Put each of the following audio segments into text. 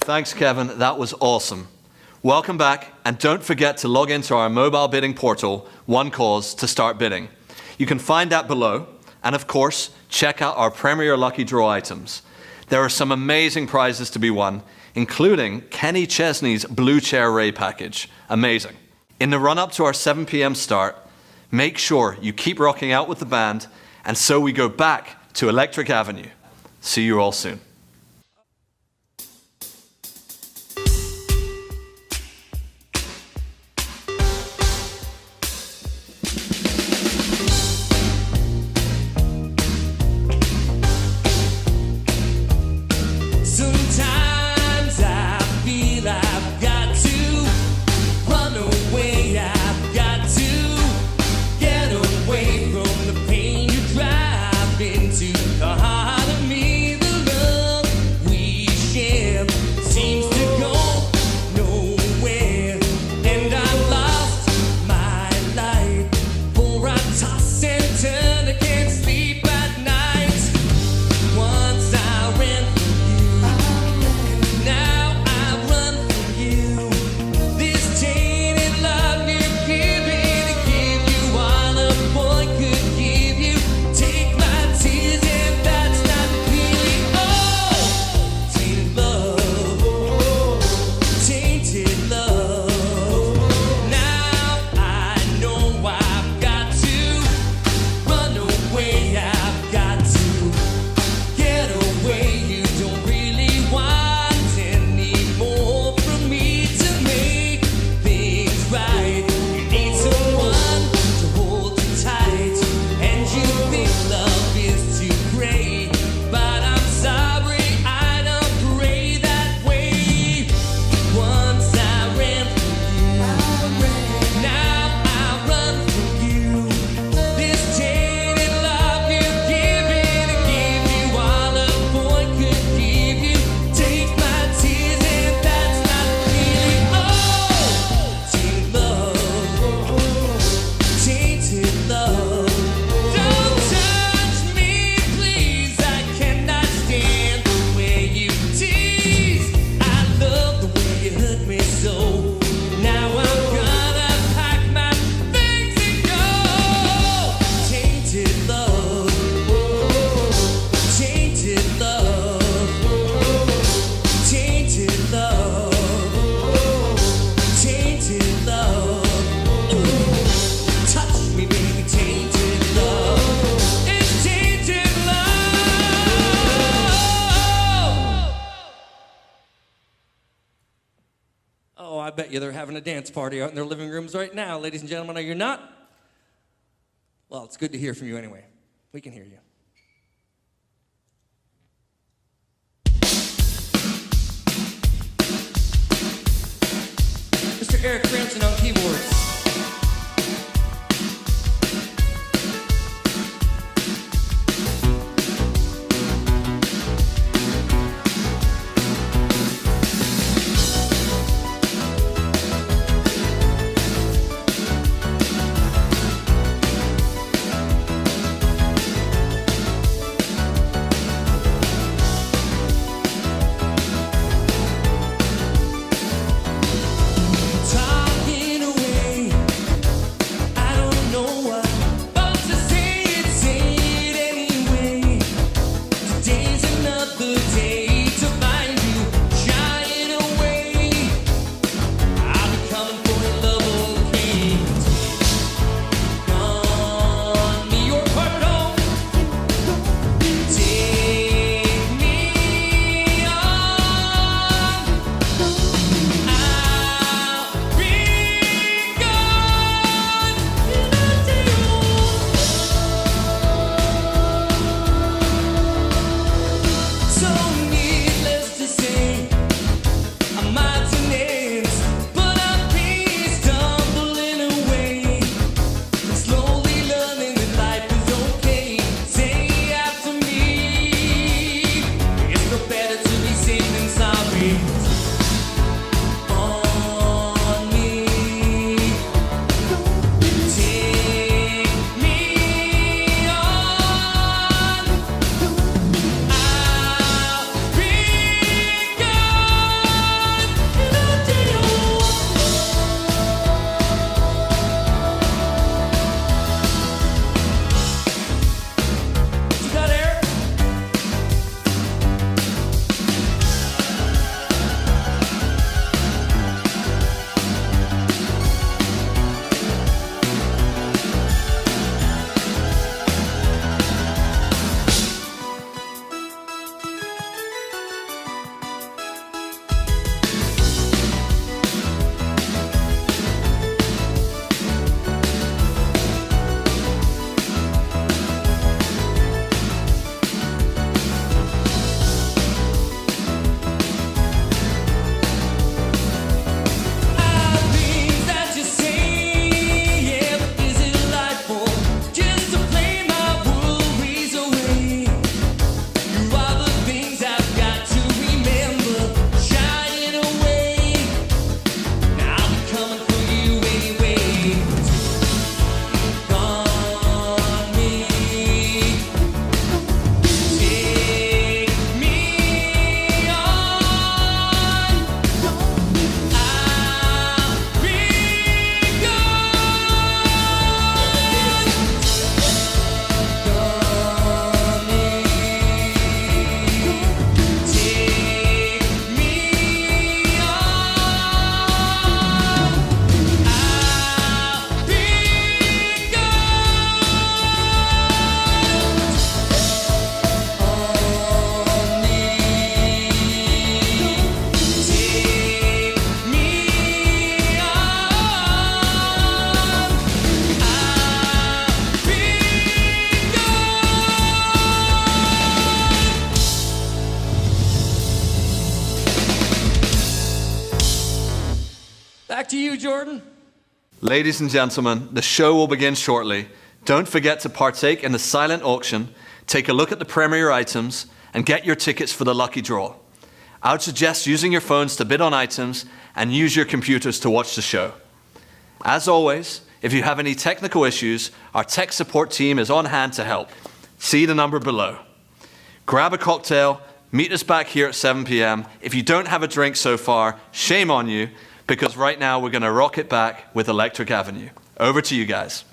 Thanks, Kevin. That was awesome. Welcome back, and don't forget to log into our mobile bidding portal, OneCause, to start bidding. You can find that below, and of course, check out our Premier Lucky Draw items. There are some amazing prizes to be won, including Kenny Chesney's Blue Chair Ray package. Amazing. In the run-up to our 7 p.m. start, make sure you keep rocking out with the band, and so we go back to Electric Avenue. See you all soon. I bet you they're having a dance party out in their living rooms right now, ladies and gentlemen. Are you not? Well, it's good to hear from you anyway. We can hear you. Mr. Eric Crampton on keyboards. Talking away Back to you, Jordan. Ladies and gentlemen, the show will begin shortly. Don't forget to partake in the silent auction, take a look at the premier items, and get your tickets for the lucky draw. I would suggest using your phones to bid on items and use your computers to watch the show. As always, if you have any technical issues, our tech support team is on hand to help. See the number below. Grab a cocktail, meet us back here at 7 p.m. If you don't have a drink so far, shame on you, because right now we're going to rock it back with Electric Avenue. Over to you guys.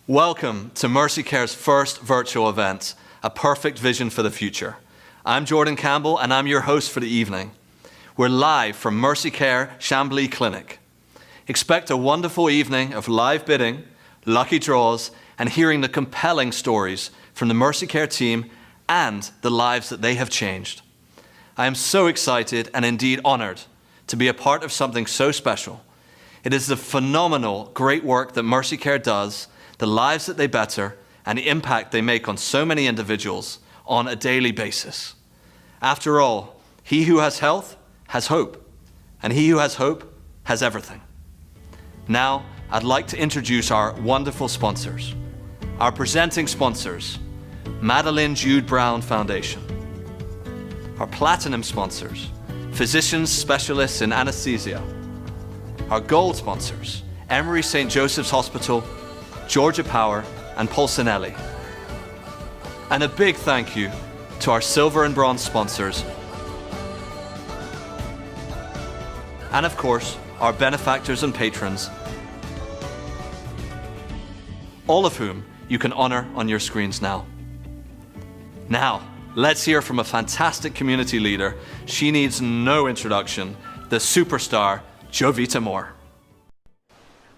Welcome to Mercy Care's first virtual event, A Perfect Vision for the Future. I'm Jordan Campbell, and I'm your host for the evening. We're live from Mercy Care Chambly Clinic. Expect a wonderful evening of live bidding, lucky draws, and hearing the compelling stories from the Mercy Care team and the lives that they have changed. I am so excited and indeed honored to be a part of something so special. It is the phenomenal, great work that Mercy Care does, the lives that they better, and the impact they make on so many individuals on a daily basis. After all, he who has health has hope, and he who has hope has everything. Now, I'd like to introduce our wonderful sponsors. Our presenting sponsors, Madeline Jude Brown Foundation. Our platinum sponsors, physicians specialists in anesthesia. Our gold sponsors, Emory St. Joseph's Hospital, Georgia Power, and Polsinelli. And a big thank you to our silver and bronze sponsors. And of course, our benefactors and patrons, all of whom you can honor on your screens now. Now, let's hear from a fantastic community leader. She needs no introduction, the superstar, Jovita Moore.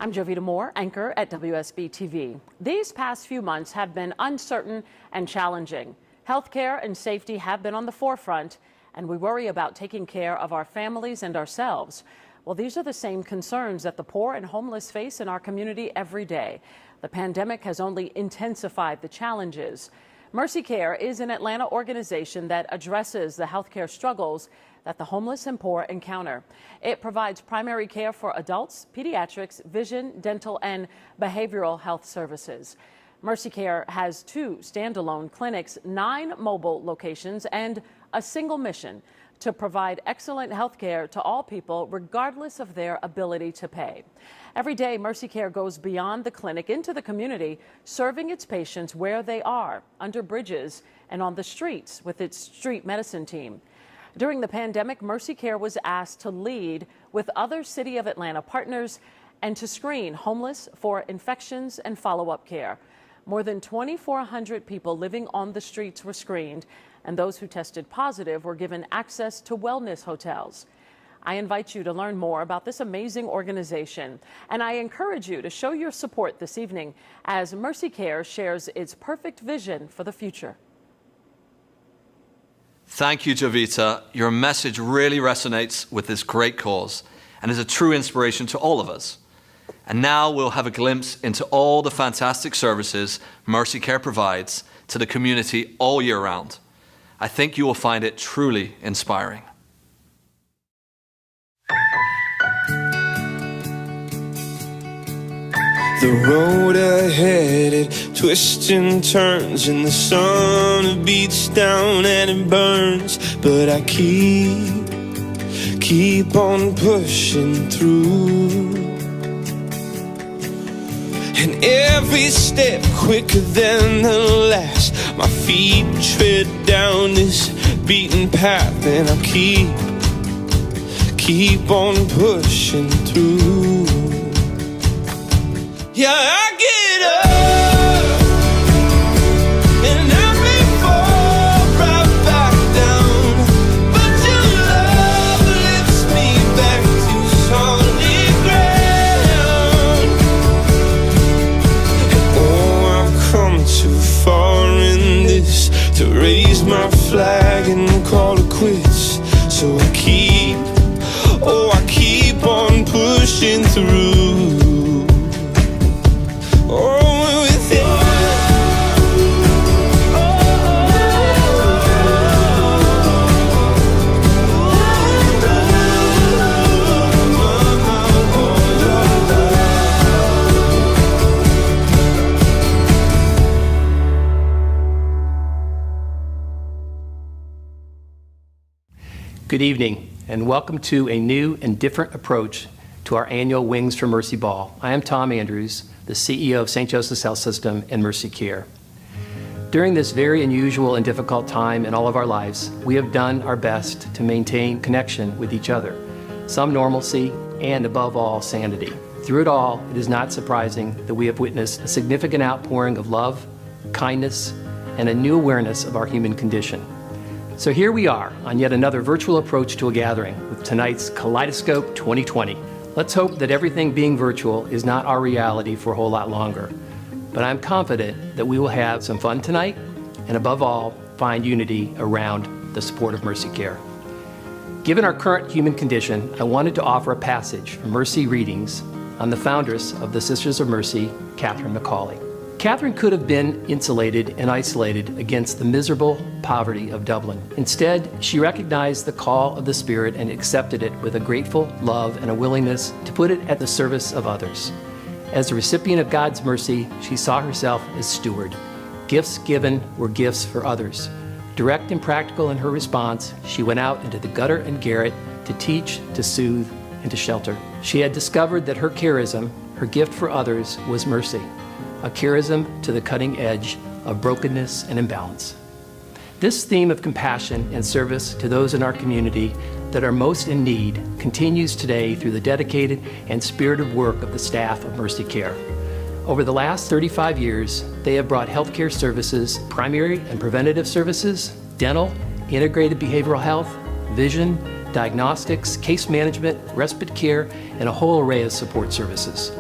I'm Jovita Moore, anchor at WSB TV. These past few months have been uncertain and challenging. Healthcare and safety have been on the forefront, and we worry about taking care of our families and ourselves. Well, these are the same concerns that the poor and homeless face in our community every day. The pandemic has only intensified the challenges. Mercy Care is an Atlanta organization that addresses the healthcare struggles that the homeless and poor encounter. It provides primary care for adults, pediatrics, vision, dental, and behavioral health services. Mercy Care has 2 standalone clinics, 9 mobile locations, and a single mission: to provide excellent health care to all people, regardless of their ability to pay. Every day, Mercy Care goes beyond the clinic into the community, serving its patients where they are, under bridges and on the streets with its street medicine team. During the pandemic, Mercy Care was asked to lead with other City of Atlanta partners and to screen homeless for infections and follow-up care. More than 2,400 people living on the streets were screened, and those who tested positive were given access to wellness hotels. I invite you to learn more about this amazing organization, and I encourage you to show your support this evening as Mercy Care shares its perfect vision for the future. Thank you, Jovita. Your message really resonates with this great cause and is a true inspiration to all of us. And now we'll have a glimpse into all the fantastic services Mercy Care provides to the community all year round. I think you will find it truly inspiring. The road ahead, it twists and turns, and the sun beats down and it burns. But I keep on pushing through. And every step quicker than the last, my feet tread down this beaten path, and I'll keep on pushing through. Yeah, I get up and I may fall right back down, but your love lifts me back to solid ground. And oh, I've come too far in this to raise my flag and call it quits. So I keep on pushing through. Good evening, and welcome to a new and different approach to our annual Wings for Mercy Ball. I am Tom Andrews, the CEO of St. Joseph's Health System and Mercy Care. During this very unusual and difficult time in all of our lives, we have done our best to maintain connection with each other, some normalcy, and above all, sanity Through it all, it is not surprising that we have witnessed a significant outpouring of love, kindness, and a new awareness of our human condition. So here we are on yet another virtual approach to a gathering with tonight's Kaleidoscope 2020. Let's hope that everything being virtual is not our reality for a whole lot longer. But I'm confident that we will have some fun tonight, and above all, find unity around the support of Mercy Care. Given our current human condition, I wanted to offer a passage from Mercy Readings on the foundress of the Sisters of Mercy, Catherine McAuley. Catherine could have been insulated and isolated against the miserable poverty of Dublin. Instead, she recognized the call of the Spirit and accepted it with a grateful love and a willingness to put it at the service of others. As a recipient of God's mercy, she saw herself as steward. Gifts given were gifts for others. Direct and practical in her response, she went out into the gutter and garret to teach, to soothe, and to shelter. She had discovered that her charism, her gift for others, was mercy, a charism to the cutting edge of brokenness and imbalance. This theme of compassion and service to those in our community that are most in need continues today through the dedicated and spirited work of the staff of Mercy Care. Over the last 35 years, they have brought healthcare services, primary and preventative services, dental, integrated behavioral health, vision, diagnostics, case management, respite care, and a whole array of support services.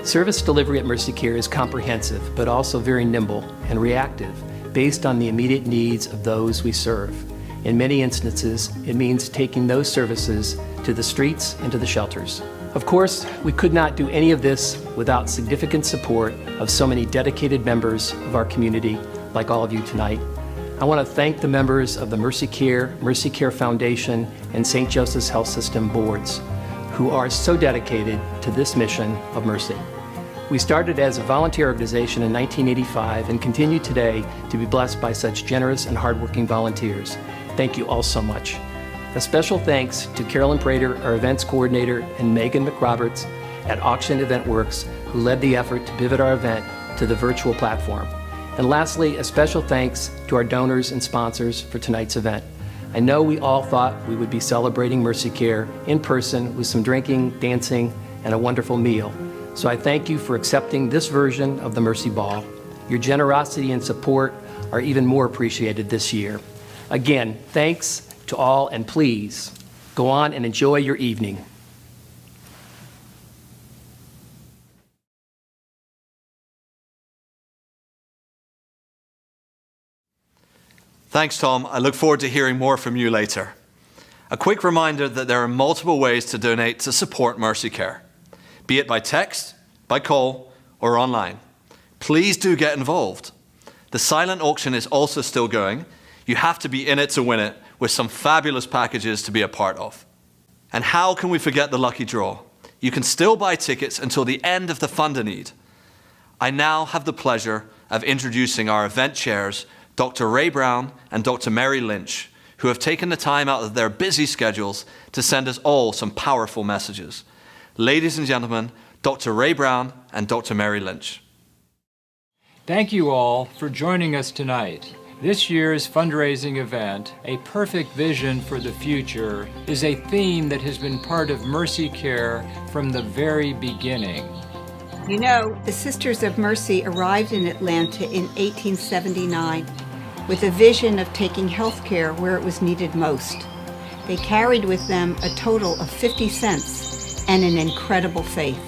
Service delivery at Mercy Care is comprehensive, but also very nimble and reactive, based on the immediate needs of those we serve. In many instances, it means taking those services to the streets and to the shelters. Of course, we could not do any of this without significant support of so many dedicated members of our community, like all of you tonight. I want to thank the members of the Mercy Care Foundation, and St. Joseph's Health System boards, who are so dedicated to this mission of mercy. We started as a volunteer organization in 1985 and continue today to be blessed by such generous and hardworking volunteers. Thank you all so much. A special thanks to Carolyn Prater, our events coordinator, and Megan McRoberts at Auction Event Works, who led the effort to pivot our event to the virtual platform. And lastly, a special thanks to our donors and sponsors for tonight's event. I know we all thought we would be celebrating Mercy Care in person with some drinking, dancing, and a wonderful meal. So I thank you for accepting this version of the Mercy Ball. Your generosity and support are even more appreciated this year. Again, thanks to all, and please go on and enjoy your evening. Thanks, Tom. I look forward to hearing more from you later. A quick reminder that there are multiple ways to donate to support Mercy Care, be it by text, by call, or online. Please do get involved. The silent auction is also still going. You have to be in it to win it, with some fabulous packages to be a part of. And how can we forget the lucky draw? You can still buy tickets until the end of the Fund-a-Need. I now have the pleasure of introducing our event chairs, Dr. Ray Brown and Dr. Mary Lynch, who have taken the time out of their busy schedules to send us all some powerful messages. Ladies and gentlemen, Dr. Ray Brown and Dr. Mary Lynch. Thank you all for joining us tonight. This year's fundraising event, A Perfect Vision for the Future, is a theme that has been part of Mercy Care from the very beginning. You know, the Sisters of Mercy arrived in Atlanta in 1879 with a vision of taking health care where it was needed most. They carried with them a total of 50 cents and an incredible faith.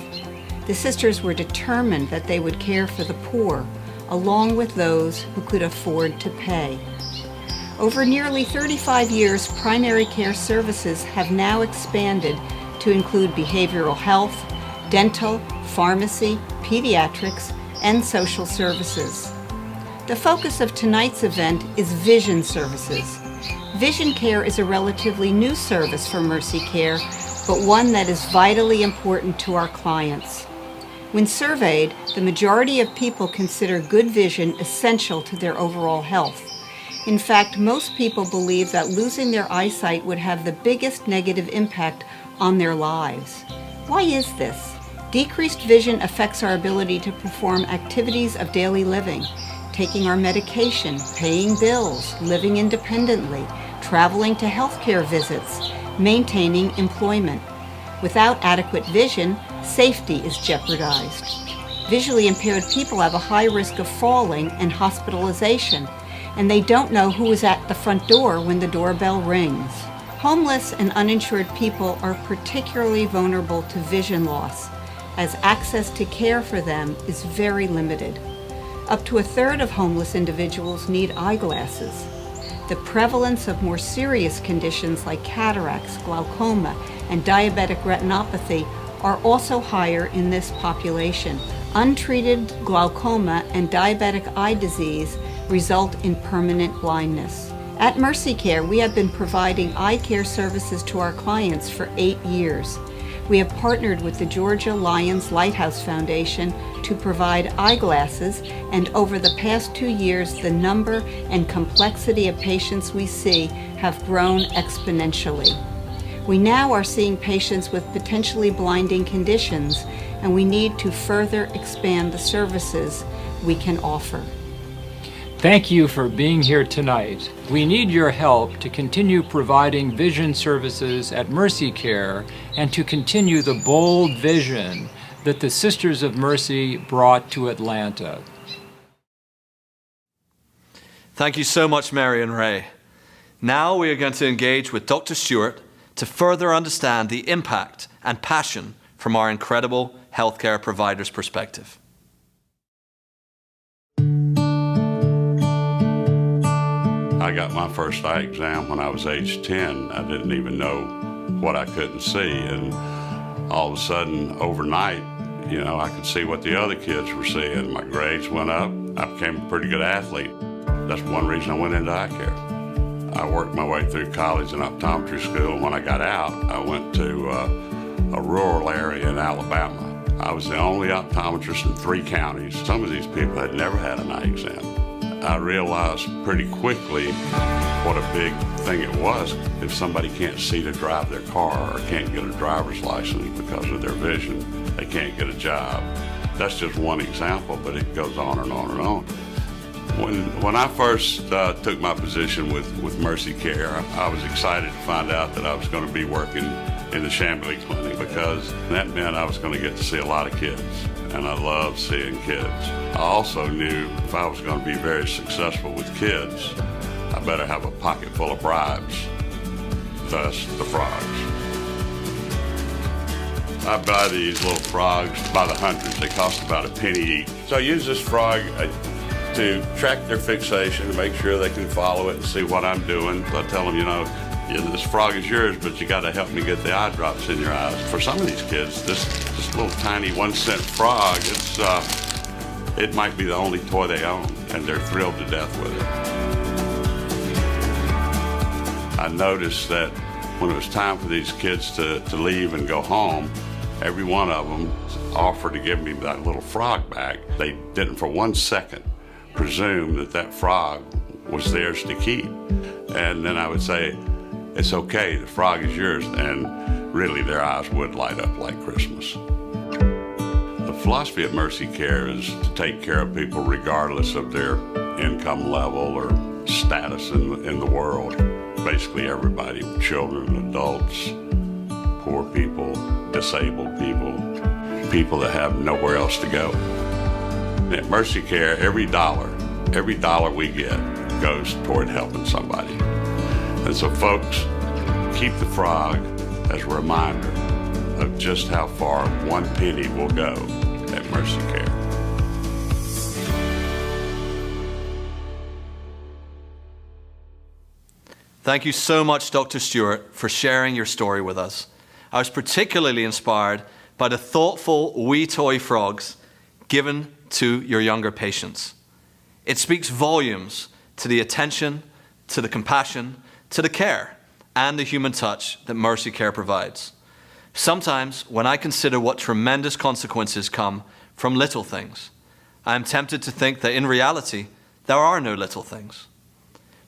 The sisters were determined that they would care for the poor, along with those who could afford to pay. Over nearly 35 years, primary care services have now expanded to include behavioral health, dental, pharmacy, pediatrics, and social services. The focus of tonight's event is vision services. Vision care is a relatively new service for Mercy Care, but one that is vitally important to our clients. When surveyed, the majority of people consider good vision essential to their overall health. In fact, most people believe that losing their eyesight would have the biggest negative impact on their lives. Why is this? Decreased vision affects our ability to perform activities of daily living, taking our medication, paying bills, living independently, traveling to healthcare visits, maintaining employment. Without adequate vision, Safety is jeopardized. Visually impaired people have a high risk of falling and hospitalization, and they don't know who is at the front door when the doorbell rings. Homeless and uninsured people are particularly vulnerable to vision loss, as access to care for them is very limited. Up to a third of homeless individuals need eyeglasses. The prevalence of more serious conditions like cataracts, glaucoma, and diabetic retinopathy are also higher in this population. Untreated glaucoma and diabetic eye disease result in permanent blindness. At Mercy Care, we have been providing eye care services to our clients for 8 years. We have partnered with the Georgia Lions Lighthouse Foundation to provide eyeglasses, and over the past 2 years, the number and complexity of patients we see have grown exponentially. We now are seeing patients with potentially blinding conditions, and we need to further expand the services we can offer. Thank you for being here tonight. We need your help to continue providing vision services at Mercy Care and to continue the bold vision that the Sisters of Mercy brought to Atlanta. Thank you so much, Mary and Ray. Now we are going to engage with Dr. Stewart to further understand the impact and passion from our incredible healthcare provider's perspective. I got my first eye exam when I was age 10. I didn't even know what I couldn't see, and all of a sudden, overnight, I could see what the other kids were seeing. My grades went up. I became a pretty good athlete. That's one reason I went into eye care. I worked my way through college and optometry school. When I got out, I went to a rural area in Alabama. I was the only optometrist in 3 counties. Some of these people had never had an eye exam. I realized pretty quickly what a big thing it was. If somebody can't see to drive their car or can't get a driver's license because of their vision, they can't get a job. That's just one example, but it goes on and on and on. When I first took my position with Mercy Care, I was excited to find out that I was going to be working in the Chambly Clinic, because that meant I was going to get to see a lot of kids, and I love seeing kids. I also knew if I was going to be very successful with kids, I better have a pocket full of bribes, thus the frogs. I buy these little frogs by the hundreds. They cost about a penny each. So I use this frog to track their fixation, to make sure they can follow it and see what I'm doing. So I tell them, this frog is yours, but you got to help me get the eye drops in your eyes. For some of these kids, this little tiny 1-cent frog, it might be the only toy they own, and they're thrilled to death with it. I noticed that when it was time for these kids to leave and go home, every one of them offered to give me that little frog back. They didn't for 1 second presume that frog was theirs to keep. And then I would say, it's okay, the frog is yours, and really their eyes would light up like Christmas. The philosophy at Mercy Care is to take care of people regardless of their income level or status in the world. Basically everybody, children, adults, poor people, disabled people, people that have nowhere else to go. At Mercy Care, every dollar we get goes toward helping somebody. And so folks, keep the frog as a reminder of just how far 1 penny will go at Mercy Care. Thank you so much, Dr. Stewart, for sharing your story with us. I was particularly inspired by the thoughtful wee toy frogs given to your younger patients. It speaks volumes to the attention, to the compassion, to the care, and the human touch that Mercy Care provides. Sometimes, when I consider what tremendous consequences come from little things, I am tempted to think that in reality, there are no little things.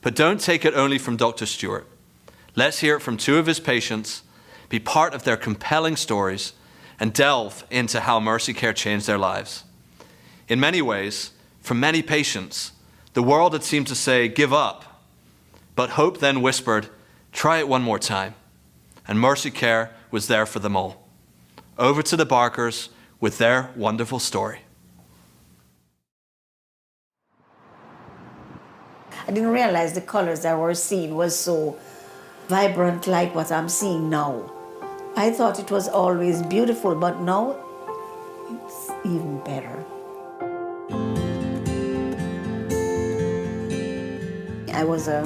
But don't take it only from Dr. Stewart. Let's hear it from 2 of his patients, be part of their compelling stories, and delve into how Mercy Care changed their lives. In many ways, for many patients, the world had seemed to say, give up. But hope then whispered, try it one more time. And Mercy Care was there for them all. over to the Barkers with their wonderful story. I didn't realize the colors I was seeing was so vibrant like what I'm seeing now. I thought it was always beautiful, but now it's even better. I was a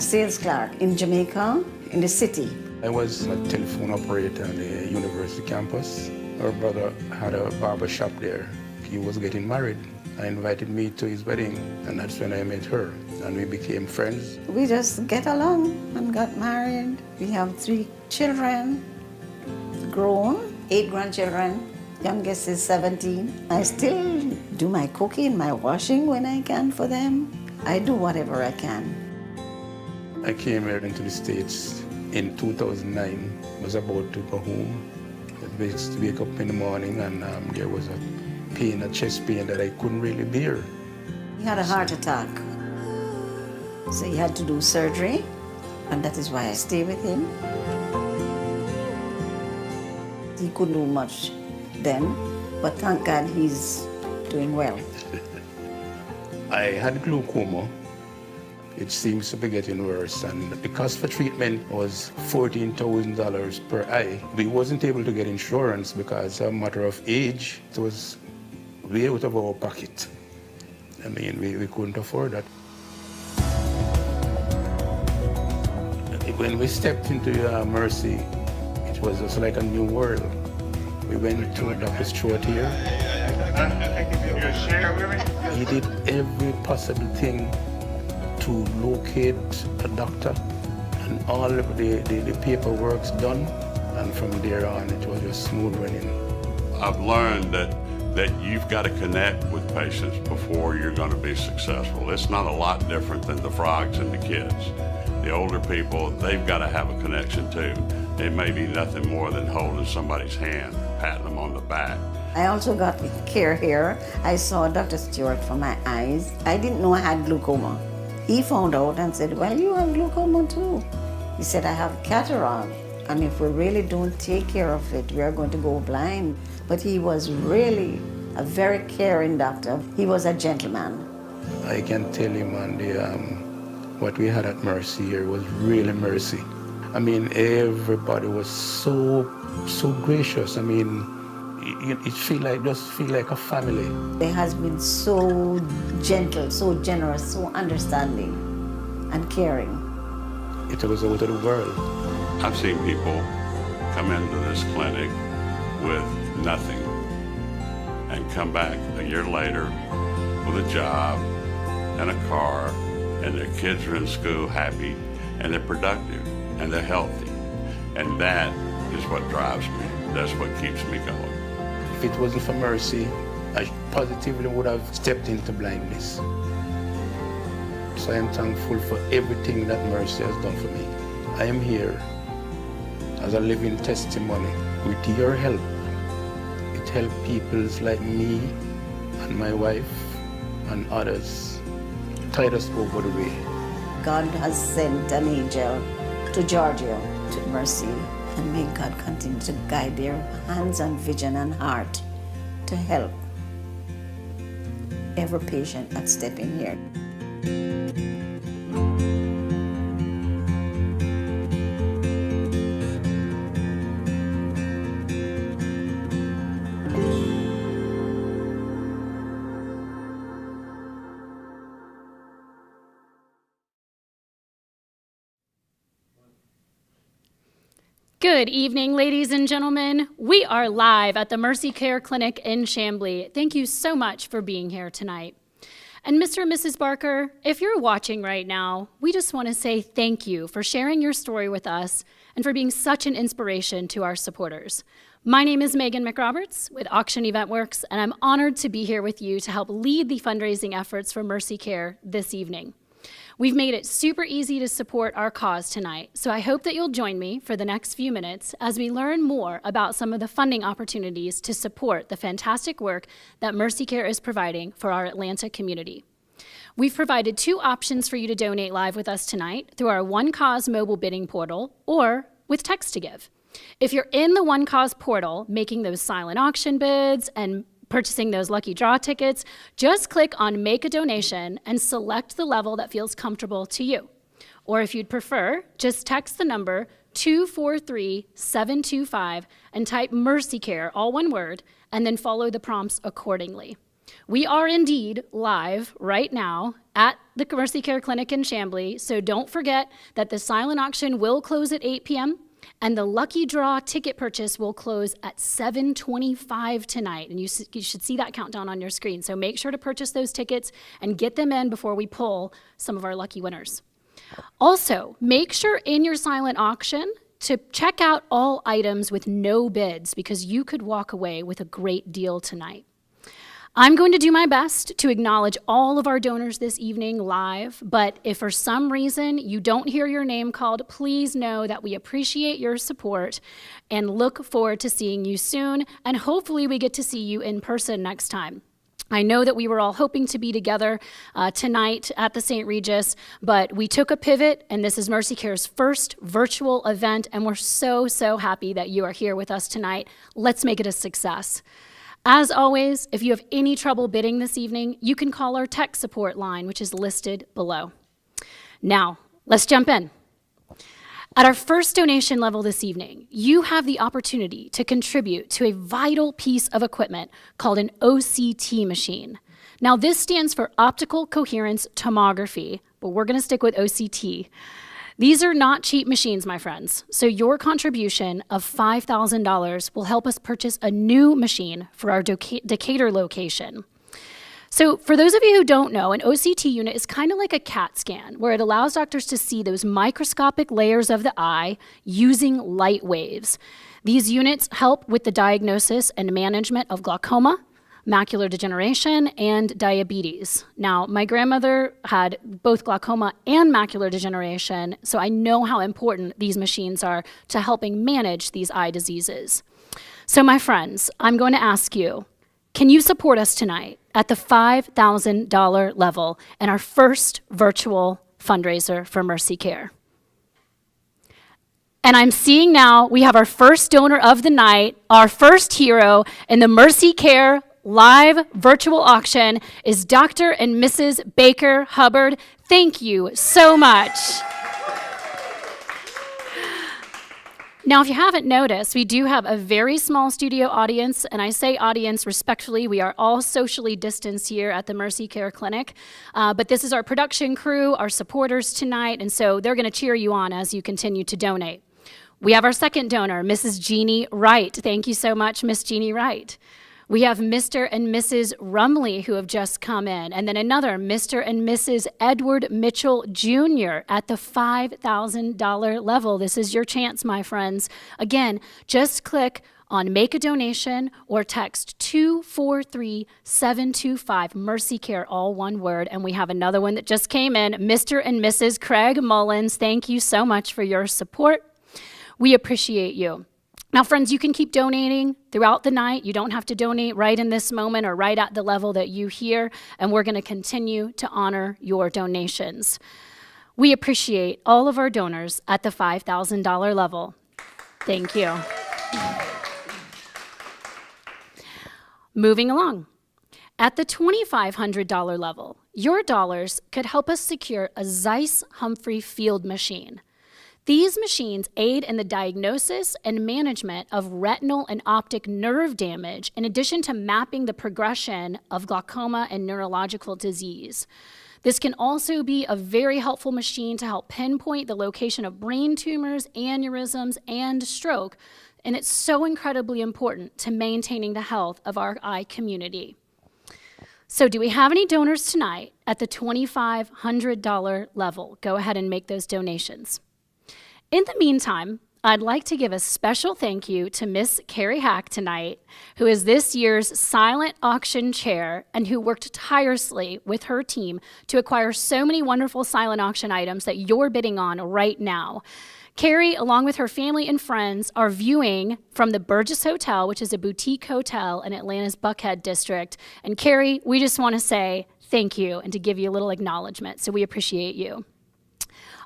sales clerk in Jamaica, in the city. I was a telephone operator on the university campus. Her brother had a barber shop there. He was getting married. I invited me to his wedding, and that's when I met her, and we became friends. We just get along and got married. We have 3 children, grown, 8 grandchildren. Youngest is 17. I still do my cooking, my washing when I can for them. I do whatever I can. I came here into the States in 2009. I was about to go home. I used to wake up in the morning, and there was a pain, a chest pain that I couldn't really bear. He had a heart attack, so he had to do surgery, and that is why I stay with him. He couldn't do much then, but thank God he's doing well. I had glaucoma. It seems to be getting worse, and the cost for treatment was $14,000 per eye. We wasn't able to get insurance because, as a matter of age, it was way out of our pocket. I mean, we couldn't afford that. When we stepped into Mercy, it was just like a new world. We went to Dr. Stewart here. He did every possible thing to locate a doctor, and all of the paperwork's done, and from there on it was just smooth running. I've learned that you've got to connect with patients before you're going to be successful. It's not a lot different than the frogs and the kids. The older people, they've got to have a connection too. It may be nothing more than holding somebody's hand, patting them on the back. I also got care here. I saw Dr. Stewart for my eyes. I didn't know I had glaucoma. He found out and said, well, you have glaucoma too. He said, I have cataract, and if we really don't take care of it, we are going to go blind. But he was really a very caring doctor. He was a gentleman. I can tell you, man, what we had at Mercy here was really mercy. I mean, everybody was so gracious. I mean, it just feel like a family. They has been so gentle, so generous, so understanding and caring. It was out of the world. I've seen people come into this clinic with nothing and come back a year later with a job and a car, and their kids are in school happy, and they're productive, and they're healthy. And that is what drives me. That's what keeps me going. If it wasn't for Mercy, I positively would have stepped into blindness. So I am thankful for everything that Mercy has done for me. I am here as a living testimony. With your help, it helped people like me and my wife and others. Tide us over the way. God has sent an angel to Georgia, to Mercy, and may God continue to guide their hands and vision and heart to help every patient that's stepping here. Good evening, ladies and gentlemen. We are live at the Mercy Care Clinic in Chamblee. Thank you so much for being here tonight. And Mr. and Mrs. Barker, if you're watching right now, we just want to say thank you for sharing your story with us and for being such an inspiration to our supporters. My name is Megan McRoberts with Auction Event Works, and I'm honored to be here with you to help lead the fundraising efforts for Mercy Care this evening. We've made it super easy to support our cause tonight, so I hope that you'll join me for the next few minutes as we learn more about some of the funding opportunities to support the fantastic work that Mercy Care is providing for our Atlanta community. We've provided 2 options for you to donate live with us tonight through our One Cause mobile bidding portal or with text to give. If you're in the One Cause portal, making those silent auction bids and purchasing those lucky draw tickets, just click on Make a Donation and select the level that feels comfortable to you. Or if you'd prefer, just text the number 243-725 and type Mercy Care, all one word, and then follow the prompts accordingly. We are indeed live right now at the Mercy Care Clinic in Chamblee, so don't forget that the silent auction will close at 8 p.m. and the lucky draw ticket purchase will close at 7:25 tonight. And you should see that countdown on your screen. So make sure to purchase those tickets and get them in before we pull some of our lucky winners. Also, make sure in your silent auction to check out all items with no bids because you could walk away with a great deal tonight. I'm going to do my best to acknowledge all of our donors this evening live, but if for some reason you don't hear your name called, please know that we appreciate your support and look forward to seeing you soon, and hopefully we get to see you in person next time. I know that we were all hoping to be together tonight at the St. Regis, but we took a pivot, and this is Mercy Care's first virtual event, and we're so, so happy that you are here with us tonight. Let's make it a success. As always, if you have any trouble bidding this evening, you can call our tech support line, which is listed below. Now, let's jump in. At our first donation level this evening, you have the opportunity to contribute to a vital piece of equipment called an OCT machine. Now, this stands for Optical Coherence Tomography, but we're going to stick with OCT. These are not cheap machines, my friends, so your contribution of $5,000 will help us purchase a new machine for our Decatur location. So for those of you who don't know, an OCT unit is kind of like a CAT scan, where it allows doctors to see those microscopic layers of the eye using light waves. These units help with the diagnosis and management of glaucoma, macular degeneration, and diabetes. Now, my grandmother had both glaucoma and macular degeneration, so I know how important these machines are to helping manage these eye diseases. So my friends, I'm going to ask you, can you support us tonight at the $5,000 level in our first virtual fundraiser for Mercy Care? And I'm seeing now we have our first donor of the night, our first hero in the Mercy Care live virtual auction is Dr. and Mrs. Baker Hubbard. Thank you so much. Now, if you haven't noticed, we do have a very small studio audience, and I say audience respectfully. We are all socially distanced here at the Mercy Care Clinic, but this is our production crew, our supporters tonight, and so they're going to cheer you on as you continue to donate. We have our second donor, Mrs. Jeannie Wright. Thank you so much, Miss Jeannie Wright. We have Mr. and Mrs. Rumley who have just come in, and then another Mr. and Mrs. Edward Mitchell Jr. at the $5,000 level. This is your chance, my friends. Again, just click on Make a Donation or text 243-725, Mercy Care, all one word. And we have another one that just came in, Mr. and Mrs. Craig Mullins. Thank you so much for your support. We appreciate you. Now, friends, you can keep donating throughout the night. You don't have to donate right in this moment or right at the level that you hear, and we're going to continue to honor your donations. We appreciate all of our donors at the $5,000 level. Thank you. Moving along. At the $2,500 level, your dollars could help us secure a Zeiss Humphrey field machine. These machines aid in the diagnosis and management of retinal and optic nerve damage, in addition to mapping the progression of glaucoma and neurological disease. This can also be a very helpful machine to help pinpoint the location of brain tumors, aneurysms, and stroke, and it's so incredibly important to maintaining the health of our eye community. So do we have any donors tonight at the $2,500 level? Go ahead and make those donations. In the meantime, I'd like to give a special thank you to Miss Carrie Hack tonight, who is this year's silent auction chair and who worked tirelessly with her team to acquire so many wonderful silent auction items that you're bidding on right now. Carrie, along with her family and friends, are viewing from the Burgess Hotel, which is a boutique hotel in Atlanta's Buckhead district. And Carrie, we just want to say thank you and to give you a little acknowledgement, so we appreciate you.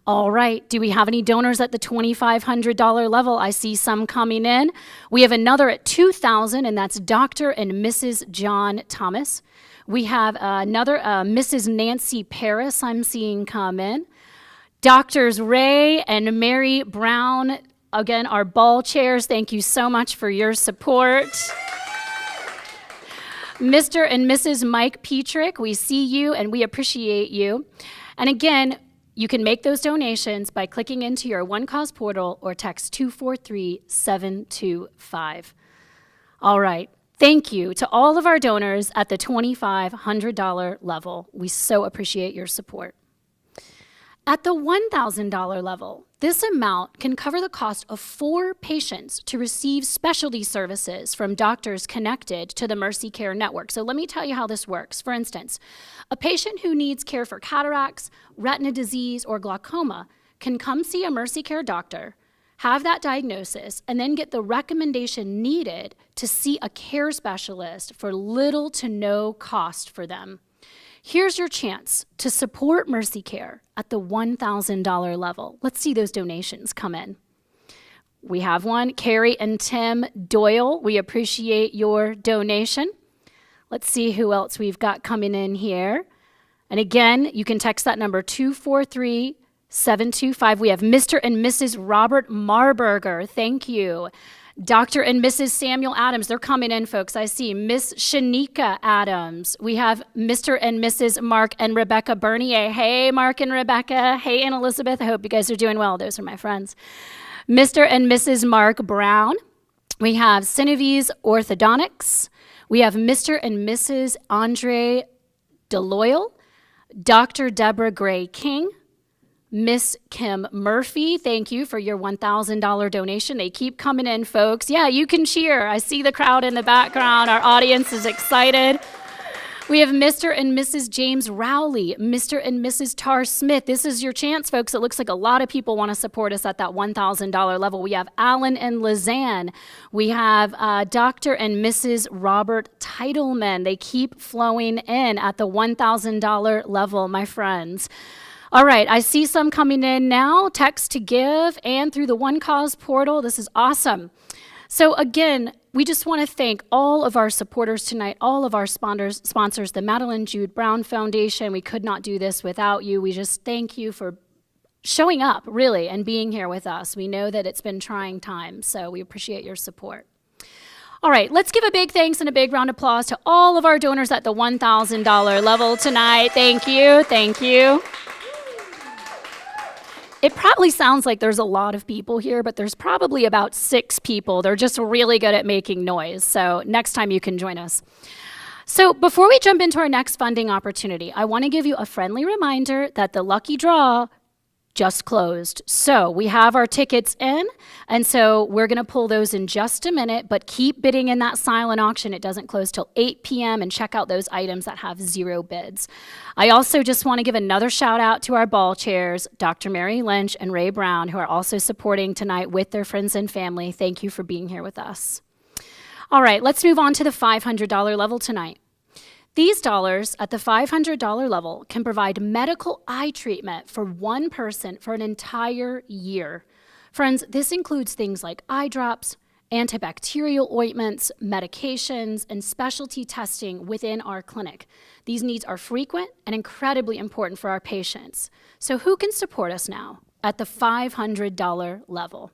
All right, do we have any donors at the $2,500 level? I see some coming in. We have another at $2,000, and that's Dr. and Mrs. John Thomas. We have another Mrs. Nancy Paris I'm seeing come in. Doctors Ray and Mary Brown, again, our ball chairs, thank you so much for your support. Mr. and Mrs. Mike Petrick, we see you and we appreciate you. And again, you can make those donations by clicking into your One Cause portal or text 243-725. All right. Thank you to all of our donors at the $2,500 level. We so appreciate your support. At the $1,000 level, this amount can cover the cost of 4 patients to receive specialty services from doctors connected to the Mercy Care Network. So let me tell you how this works. For instance, a patient who needs care for cataracts, retina disease, or glaucoma can come see a Mercy Care doctor, have that diagnosis, and then get the recommendation needed to see a care specialist for little to no cost for them. Here's your chance to support Mercy Care at the $1,000 level. Let's see those donations come in. We have one, Carrie and Tim Doyle. We appreciate your donation. Let's see who else we've got coming in here. And again, you can text that number 243-725. We have Mr. and Mrs. Robert Marburger. Thank you. Dr. and Mrs. Samuel Adams, they're coming in, folks. I see Miss Shanika Adams. We have Mr. and Mrs. Mark and Rebecca Bernier. Hey, Mark and Rebecca. Hey, Aunt Elizabeth. I hope you guys are doing well. Those are my friends. Mr. and Mrs. Mark Brown. We have Synovese Orthodontics. We have Mr. and Mrs. Andre DeLoyal. Dr. Deborah Gray King. Miss Kim Murphy, thank you for your $1,000 donation. They keep coming in, folks. Yeah, you can cheer. I see the crowd in the background. Our audience is excited. We have Mr. and Mrs. James Rowley, Mr. and Mrs. Tar Smith. This is your chance, folks. It looks like a lot of people want to support us at that $1,000 level. We have Alan and Lizanne. We have Dr. and Mrs. Robert Titleman. They keep flowing in at the $1,000 level, my friends. All right, I see some coming in now, text to give and through the One Cause portal. This is awesome. So again, we just want to thank all of our supporters tonight, all of our sponsors, the Madeline Jude Brown Foundation. We could not do this without you. We just thank you for showing up, really, and being here with us. We know that it's been trying times, so we appreciate your support. All right, let's give a big thanks and a big round of applause to all of our donors at the $1,000 level tonight. Thank you, thank you. It probably sounds like there's a lot of people here, but there's probably about 6 people. They're just really good at making noise. So next time you can join us. So before we jump into our next funding opportunity, I want to give you a friendly reminder that the lucky draw just closed. So we have our tickets in, and so we're going to pull those in just a minute, but keep bidding in that silent auction. It doesn't close till 8 p.m. and check out those items that have 0 bids. I also just want to give another shout out to our ball chairs, Dr. Mary Lynch and Ray Brown, who are also supporting tonight with their friends and family. Thank you for being here with us. All right, let's move on to the $500 level tonight. These dollars at the $500 level can provide medical eye treatment for one person for an entire year. Friends, this includes things like eye drops, antibacterial ointments, medications, and specialty testing within our clinic. These needs are frequent and incredibly important for our patients. So who can support us now at the $500 level?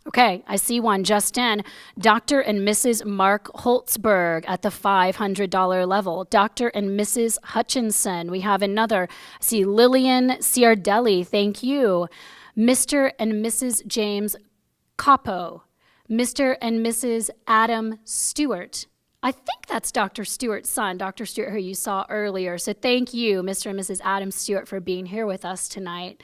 Okay, I see one just in. Dr. and Mrs. Mark Holtzberg at the $500 level. Dr. and Mrs. Hutchinson. We have another. I see Lillian Ciardelli. Thank you. Mr. and Mrs. James Capo. Mr. and Mrs. Adam Stewart. I think that's Dr. Stewart's son, Dr. Stewart, who you saw earlier. So thank you, Mr. and Mrs. Adam Stewart, for being here with us tonight.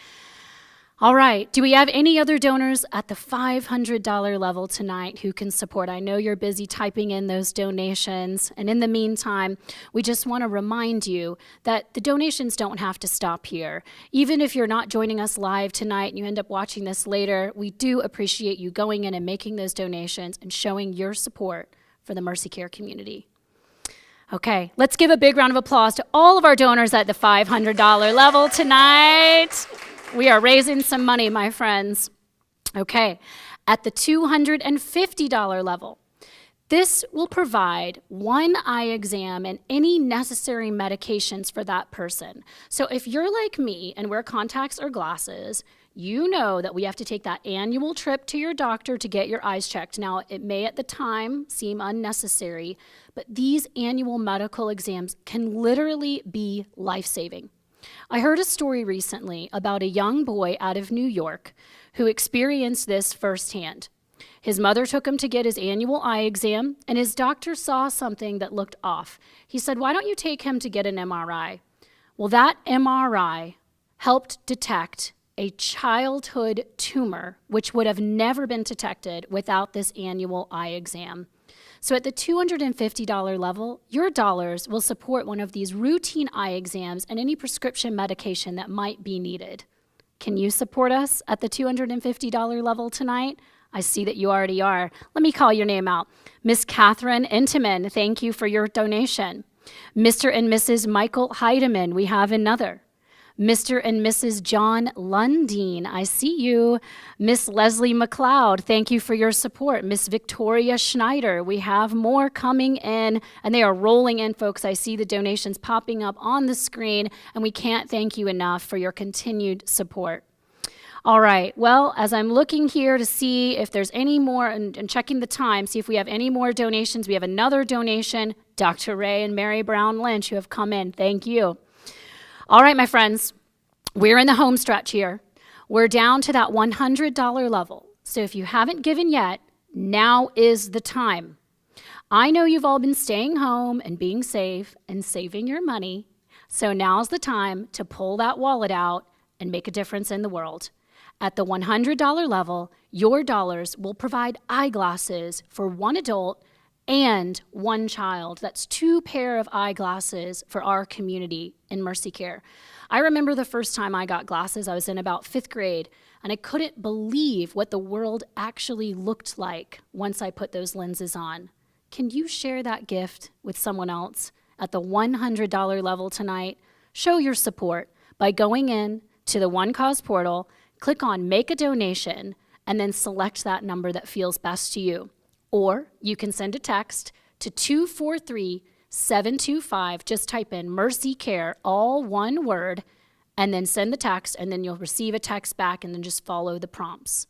All right, do we have any other donors at the $500 level tonight who can support? I know you're busy typing in those donations, and in the meantime, we just want to remind you that the donations don't have to stop here. Even if you're not joining us live tonight and you end up watching this later, we do appreciate you going in and making those donations and showing your support for the Mercy Care community. Okay, let's give a big round of applause to all of our donors at the $500 level tonight. We are raising some money, my friends. Okay, at the $250 level, this will provide one eye exam and any necessary medications for that person. So if you're like me and wear contacts or glasses, you know that we have to take that annual trip to your doctor to get your eyes checked. Now, it may at the time seem unnecessary, but these annual medical exams can literally be life-saving. I heard a story recently about a young boy out of New York who experienced this firsthand. His mother took him to get his annual eye exam, and his doctor saw something that looked off. He said, "Why don't you take him to get an MRI?" Well, that MRI helped detect a childhood tumor, which would have never been detected without this annual eye exam. So at the $250 level, your dollars will support one of these routine eye exams and any prescription medication that might be needed. Can you support us at the $250 level tonight? I see that you already are. Let me call your name out. Miss Catherine Intiman, thank you for your donation. Mr. and Mrs. Michael Heidemann, we have another. Mr. and Mrs. John Lundeen, I see you. Miss Leslie McLeod, thank you for your support. Miss Victoria Schneider, we have more coming in, and they are rolling in, folks. I see the donations popping up on the screen, and we can't thank you enough for your continued support. All right, well, as I'm looking here to see if there's any more and checking the time, see if we have any more donations. We have another donation, Dr. Ray and Mary Brown Lynch, who have come in. Thank you. All right, my friends, we're in the home stretch here. We're down to that $100 level. So if you haven't given yet, now is the time. I know you've all been staying home and being safe and saving your money. So now's the time to pull that wallet out and make a difference in the world. At the $100 level, your dollars will provide eyeglasses for one adult and one child. That's 2 pair of eyeglasses for our community in Mercy Care. I remember the first time I got glasses, I was in about 5th grade, and I couldn't believe what the world actually looked like once I put those lenses on. Can you share that gift with someone else at the $100 level tonight? Show your support by going in to the One Cause portal, click on Make a Donation, and then select that number that feels best to you. Or you can send a text to 243-725. Just type in Mercy Care, all one word, and then send the text, and then you'll receive a text back, and then just follow the prompts.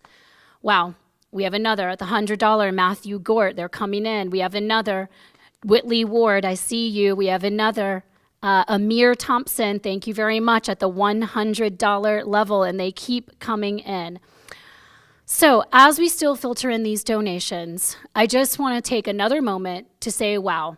Wow, we have another at the $100, Matthew Gort, they're coming in. We have another, Whitley Ward, I see you. We have another, Amir Thompson, thank you very much, at the $100 level, and they keep coming in. So as we still filter in these donations, I just want to take another moment to say, wow,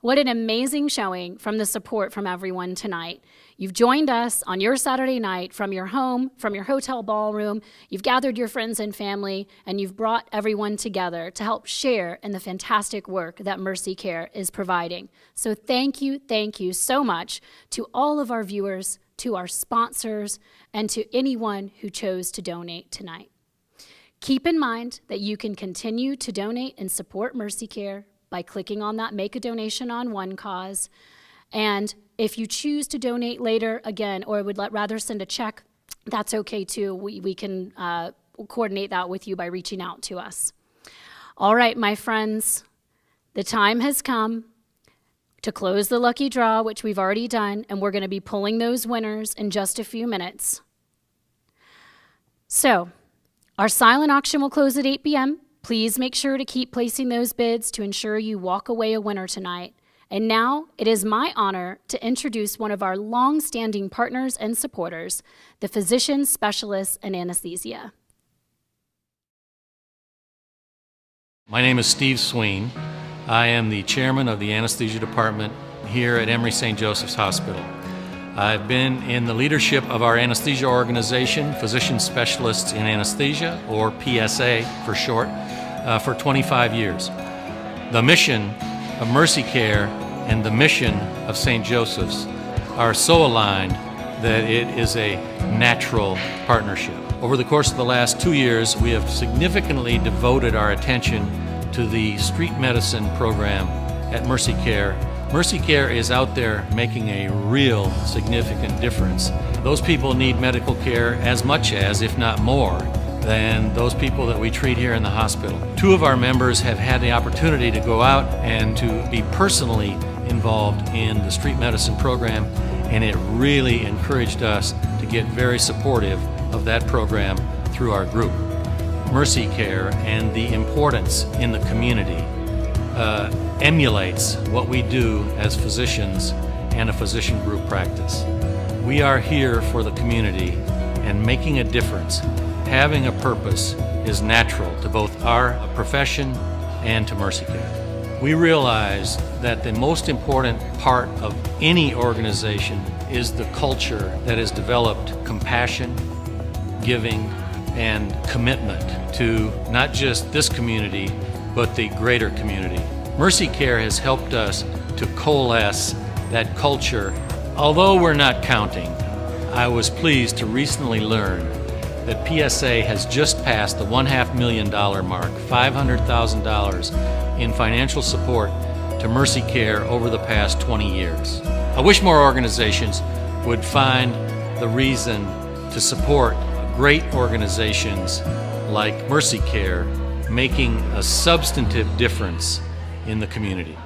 what an amazing showing from the support from everyone tonight. You've joined us on your Saturday night from your home, from your hotel ballroom. You've gathered your friends and family, and you've brought everyone together to help share in the fantastic work that Mercy Care is providing. So thank you so much to all of our viewers, to our sponsors, and to anyone who chose to donate tonight. Keep in mind that you can continue to donate and support Mercy Care by clicking on that Make a Donation on One Cause. And if you choose to donate later, again, or would rather send a check, that's okay too. We can coordinate that with you by reaching out to us. All right, my friends, the time has come to close the lucky draw, which we've already done, and we're going to be pulling those winners in just a few minutes. So, our silent auction will close at 8 p.m. Please make sure to keep placing those bids to ensure you walk away a winner tonight. And now it is my honor to introduce one of our long-standing partners and supporters, the Physician Specialists in Anesthesia. My name is Steve Sween. I am the chairman of the anesthesia department here at Emory St. Joseph's Hospital. I've been in the leadership of our anesthesia organization, Physician Specialists in Anesthesia, or PSA for short, for 25 years. The mission of Mercy Care and the mission of St. Joseph's are so aligned that it is a natural partnership. Over the course of the last 2 years, we have significantly devoted our attention to the street medicine program at Mercy Care Mercy Care is out there making a real significant difference. Those people need medical care as much as, if not more, than those people that we treat here in the hospital. 2 of our members have had the opportunity to go out and to be personally involved in the street medicine program, and it really encouraged us to get very supportive of that program through our group. Mercy Care and the importance in the community emulates what we do as physicians and a physician group practice. We are here for the community, and making a difference, having a purpose, is natural to both our profession and to Mercy Care. We realize that the most important part of any organization is the culture that has developed compassion, giving, and commitment to not just this community, but the greater community. Mercy Care has helped us to coalesce that culture. Although we're not counting, I was pleased to recently learn that PSA has just passed the $1.5 million mark, $500,000 in financial support to Mercy Care over the past 20 years. I wish more organizations would find the reason to support great organizations like Mercy Care, making a substantive difference in the community.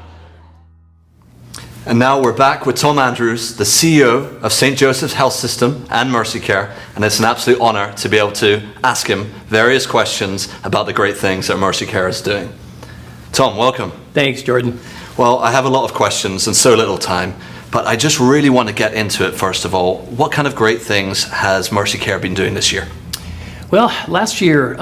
And now we're back with Tom Andrews, the CEO of St. Joseph's Health System and Mercy Care, and it's an absolute honor to be able to ask him various questions about the great things that Mercy Care is doing. Tom, welcome. Thanks, Jordan. Well, I have a lot of questions and so little time, but I just really want to get into it first of all. What kind of great things has Mercy Care been doing this year? Well, last year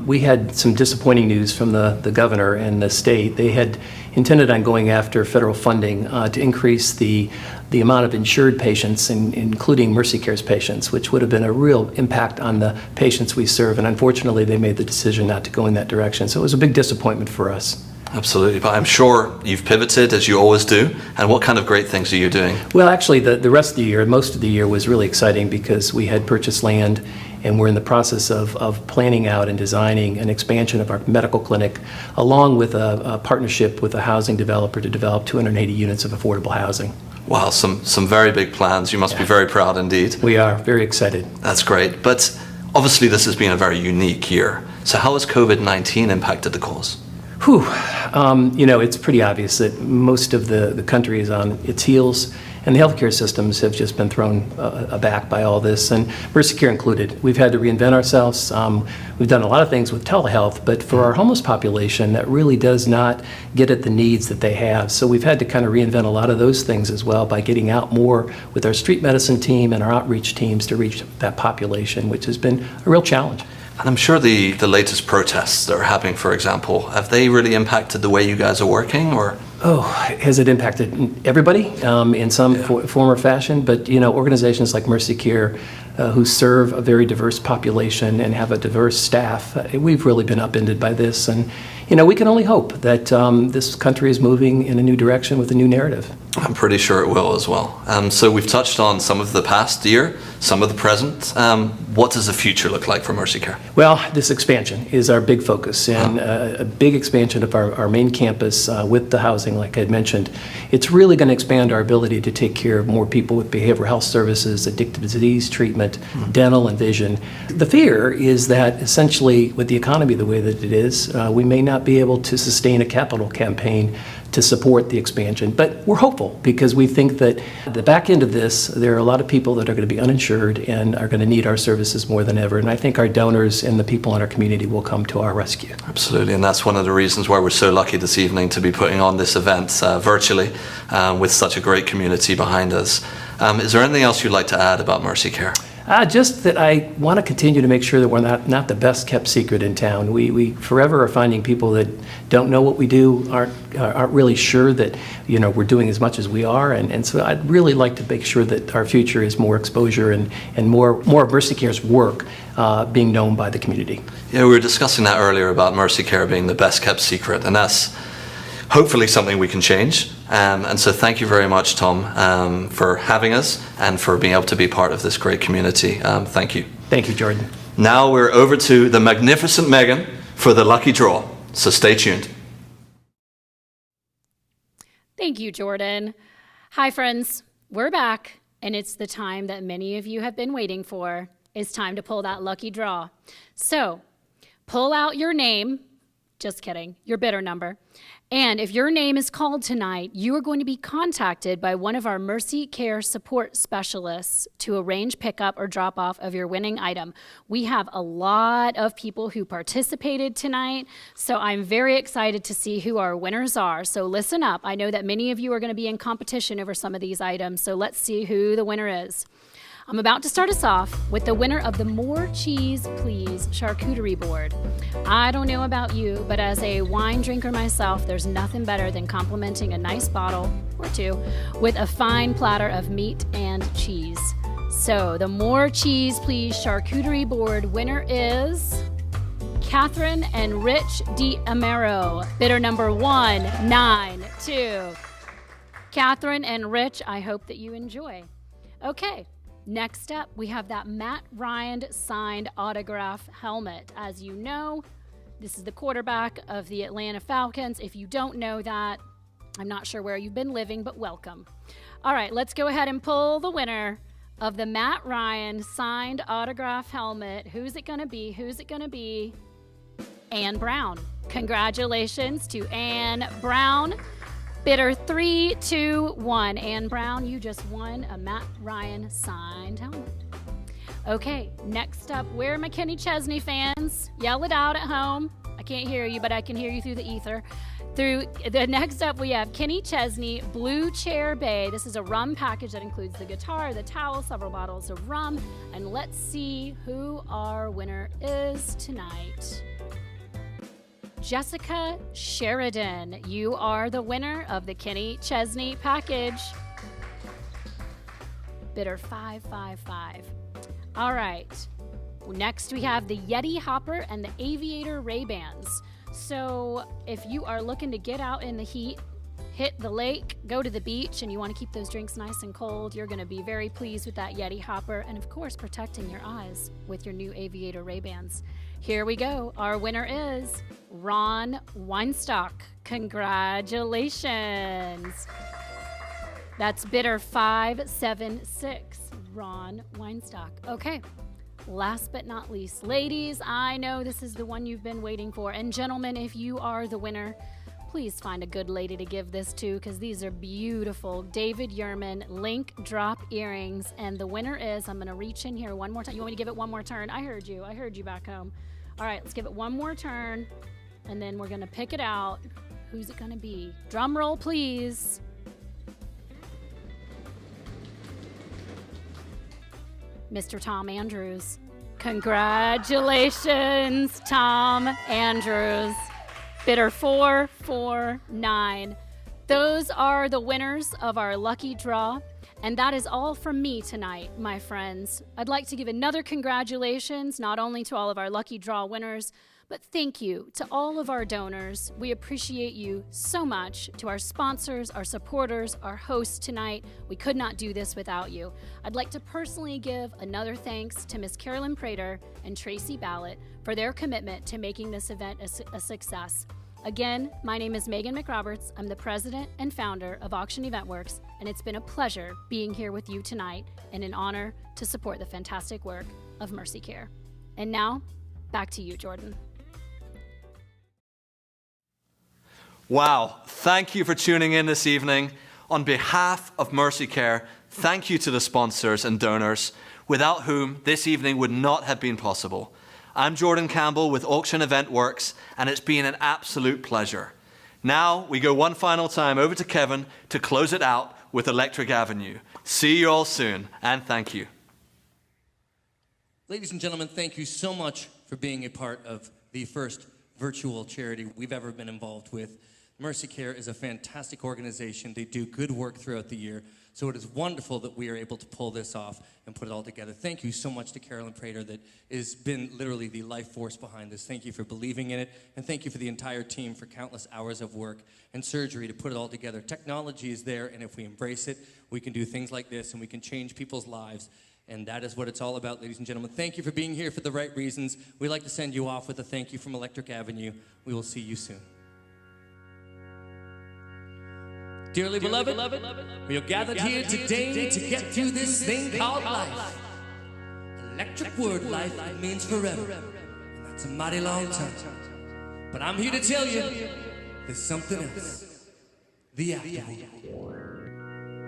we had some disappointing news from the governor and the state. They had intended on going after federal funding to increase the amount of insured patients, including Mercy Care's patients, which would have been a real impact on the patients we serve. And unfortunately, they made the decision not to go in that direction. So it was a big disappointment for us. Absolutely, but I'm sure you've pivoted as you always do. And what kind of great things are you doing? Well, actually, the rest of the year, most of the year was really exciting because we had purchased land and we're in the process of planning out and designing an expansion of our medical clinic, along with a partnership with a housing developer to develop 280 units of affordable housing. Wow, some very big plans. You must be very proud indeed. We are very excited. That's great. But obviously this has been a very unique year. So how has COVID-19 impacted the cause? Whew. It's pretty obvious that most of the country is on its heels, and the healthcare systems have just been thrown aback by all this, and Mercy Care included. We've had to reinvent ourselves. We've done a lot of things with telehealth, but for our homeless population, that really does not get at the needs that they have. So we've had to kind of reinvent a lot of those things as well by getting out more with our street medicine team and our outreach teams to reach that population, which has been a real challenge. And I'm sure the latest protests that are happening, for example, have they really impacted the way you guys are working, or? Oh, has it impacted everybody in some form or fashion? But, organizations like Mercy Care, who serve a very diverse population and have a diverse staff, we've really been upended by this. And, we can only hope that this country is moving in a new direction with a new narrative. I'm pretty sure it will as well. So we've touched on some of the past year, some of the present. What does the future look like for Mercy Care? Well, this expansion is our big focus, and a big expansion of our main campus with the housing, like I had mentioned. It's really going to expand our ability to take care of more people with behavioral health services, addictive disease treatment, dental, and vision. The fear is that essentially with the economy the way that it is, we may not be able to sustain a capital campaign to support the expansion. But we're hopeful because we think that at the back end of this, there are a lot of people that are going to be uninsured and are going to need our services more than ever. And I think our donors and the people in our community will come to our rescue. Absolutely, and that's one of the reasons why we're so lucky this evening to be putting on this event virtually with such a great community behind us. Is there anything else you'd like to add about Mercy Care? Just that I want to continue to make sure that we're not the best kept secret in town. We forever are finding people that don't know what we do, aren't really sure that we're doing as much as we are, and so I'd really like to make sure that our future is more exposure and more of Mercy Care's work being known by the community. Yeah, we were discussing that earlier about Mercy Care being the best kept secret, and that's hopefully something we can change. And so thank you very much, Tom, for having us and for being able to be part of this great community. Thank you. Thank you, Jordan. Now we're over to the magnificent Megan for the lucky draw. So stay tuned. Thank you, Jordan. Hi, friends. We're back, and it's the time that many of you have been waiting for. It's time to pull that lucky draw. So, pull out your name. Just kidding, your bidder number. And if your name is called tonight, you are going to be contacted by one of our Mercy Care support specialists to arrange pickup or drop off of your winning item. We have a lot of people who participated tonight, so I'm very excited to see who our winners are. So listen up. I know that many of you are going to be in competition over some of these items, so let's see who the winner is. I'm about to start us off with the winner of the More Cheese Please charcuterie board. I don't know about you, but as a wine drinker myself, there's nothing better than complimenting a nice bottle or two with a fine platter of meat and cheese. So the More Cheese Please charcuterie board winner is Catherine and Rich D'Amaro, bidder number 192. Catherine and Rich, I hope that you enjoy. Okay. Next up, we have that Matt Ryan signed autograph helmet. As you know, this is the quarterback of the Atlanta Falcons. If you don't know that, I'm not sure where you've been living, but welcome. All right, let's go ahead and pull the winner of the Matt Ryan signed autograph helmet. Who's it going to be? Who's it going to be? Ann Brown. Congratulations to Ann Brown. Bidder 321. Ann Brown, you just won a Matt Ryan signed helmet. Okay, next up, where are my Kenny Chesney fans? Yell it out at home. I can't hear you, but I can hear you through the ether. Next up, we have Kenny Chesney Blue Chair Bay. This is a rum package that includes the guitar, the towel, several bottles of rum, and let's see who our winner is tonight. Jessica Sheridan, you are the winner of the Kenny Chesney package. Bidder 555. All right. Next, we have the Yeti Hopper and the Aviator Ray-Bans. So if you are looking to get out in the heat, hit the lake, go to the beach, and you want to keep those drinks nice and cold, you're going to be very pleased with that Yeti Hopper and, of course, protecting your eyes with your new Aviator Ray-Bans. Here we go. Our winner is Ron Weinstock. Congratulations. That's bidder 576, Ron Weinstock. Okay, last but not least, ladies, I know this is the one you've been waiting for. And gentlemen, if you are the winner, please find a good lady to give this to, because these are beautiful David Yurman link drop earrings. And the winner is, I'm going to reach in here one more time. You want me to give it one more turn? I heard you back home. All right, let's give it one more turn, and then we're going to pick it out. Who's it going to be? Drum roll, please. Mr. Tom Andrews. Congratulations, Tom Andrews. Bidder 449. Those are the winners of our lucky draw. And that is all from me tonight, my friends. I'd like to give another congratulations, not only to all of our lucky draw winners, but thank you to all of our donors. We appreciate you so much. To our sponsors, our supporters, our hosts tonight, we could not do this without you. I'd like to personally give another thanks to Ms. Carolyn Prater and Tracy Ballett for their commitment to making this event a success. Again, my name is Megan McRoberts. I'm the president and founder of Auction Event Works, and it's been a pleasure being here with you tonight and an honor to support the fantastic work of Mercy Care. And now, back to you, Jordan. Wow, thank you for tuning in this evening. On behalf of Mercy Care, thank you to the sponsors and donors, without whom this evening would not have been possible. I'm Jordan Campbell with Auction Event Works, and it's been an absolute pleasure. Now we go one final time over to Kevin to close it out with Electric Avenue. See you all soon, and thank you. Ladies and gentlemen, thank you so much for being a part of the first virtual charity we've ever been involved with. Mercy Care is a fantastic organization. They do good work throughout the year. So it is wonderful that we are able to pull this off and put it all together. Thank you so much to Carolyn Prater that has been literally the life force behind this. Thank you for believing in it, and thank you for the entire team for countless hours of work and surgery to put it all together. Technology is there, and if we embrace it, we can do things like this, and we can change people's lives, and that is what it's all about, ladies and gentlemen. Thank you for being here for the right reasons. We'd like to send you off with a thank you from Electric Avenue. We will see you soon. Dearly beloved, we are gathered here today to get through this thing called life. Electric word life means forever. And that's a mighty long time. But I'm here to tell you, there's something else. The afterworld.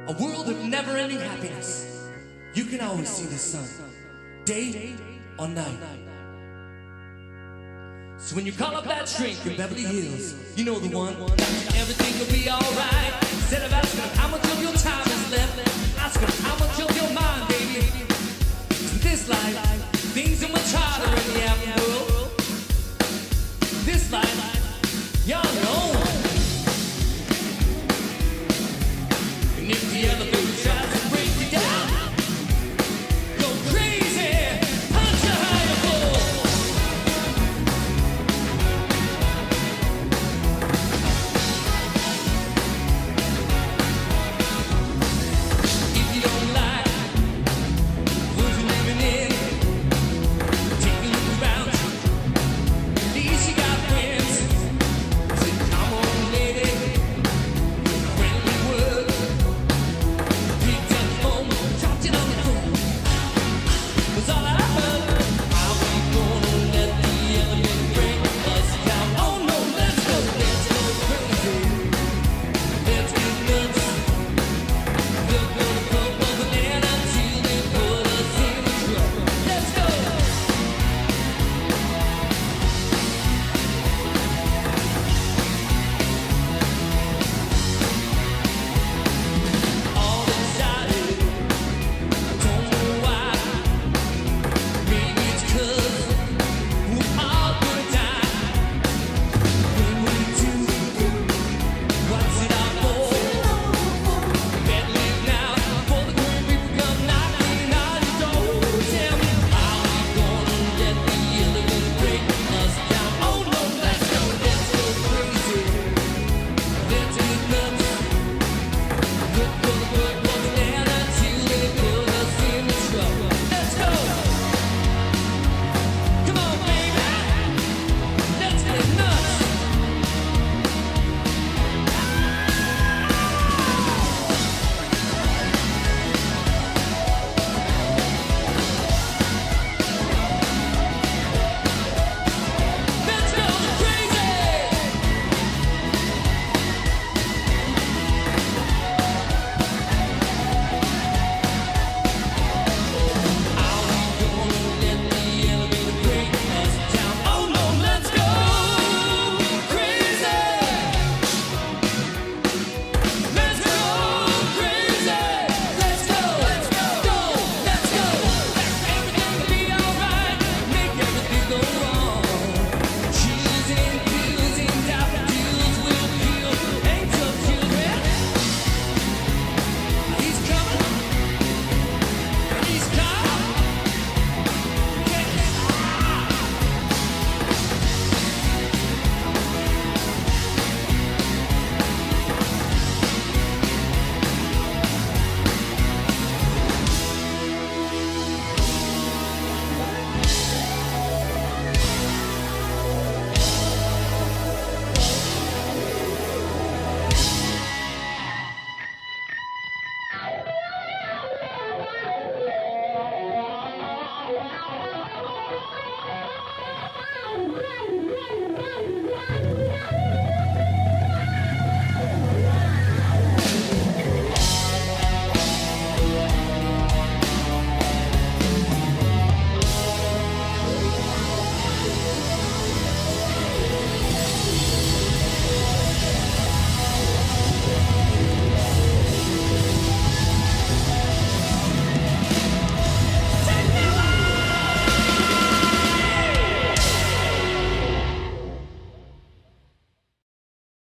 A world of never-ending happiness. You can always see the sun, day or night. So when you call up that shrink in Beverly Hills, you know the one. Everything will be alright. Instead of asking how much of your time is left, ask him how much of your mind, baby. In this life, things are much harder in the afterworld.